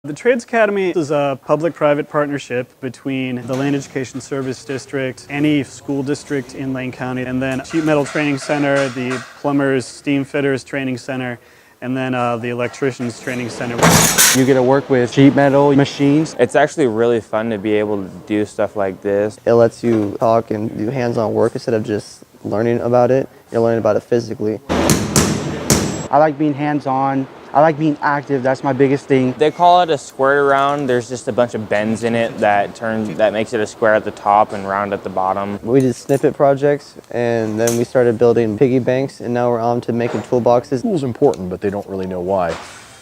The Trades Academy is a public-private partnership between the Land Education Service District, any school district in Lane County, and then Sheet Metal Training Center, the Plumbers, Steamfitters Training Center, and then the Electricians Training Center. You get to work with sheet metal machines. It's actually really fun to be able to do stuff like this. It lets you talk and do hands-on work instead of just learning about it. You're learning about it physically. I like being hands-on. I like being active. That's my biggest thing. They call it a squared around. There's just a bunch of bends in it that makes it a square at the top and round at the bottom. We did snippet projects, and then we started building piggy banks, and now we're on to making toolboxes. School's important, but they don't really know why.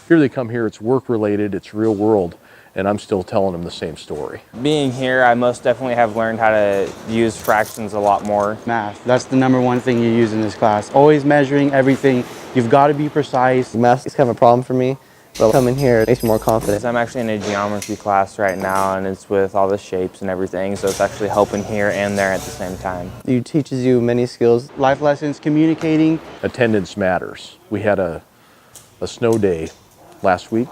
Here they come here, it's work related, it's real world, and I'm still telling them the same story. Being here, I most definitely have learned how to use fractions a lot more. Math, that's the #1 thing you use in this class. Always measuring everything. You've got to be precise. Math is kind of a problem for me, but coming here makes me more confident. I'm actually in a geometry class right now, and it's with all the shapes and everything, so it's actually helping here and there at the same time. It teaches you many skills. Life lessons, communicating. Attendance matters. We had a snow day last week.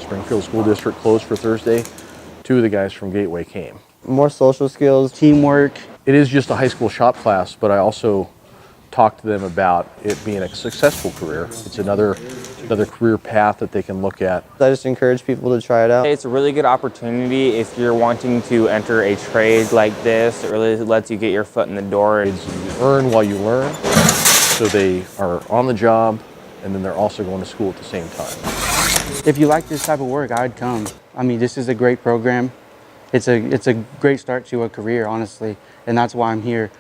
Springfield School District closed for Thursday. 2 of the guys from Gateway came. More social skills. Teamwork. It is just a high school shop class, but I also talk to them about it being a successful career. It's another career path that they can look at. I just encourage people to try it out. It's a really good opportunity if you're wanting to enter a trade like this. It really lets you get your foot in the door. You earn while you learn, so they are on the job, and then they're also going to school at the same time. If you like this type of work, I'd come. I mean, this is a great program. It's a great start to a career, honestly, and that's why I'm here.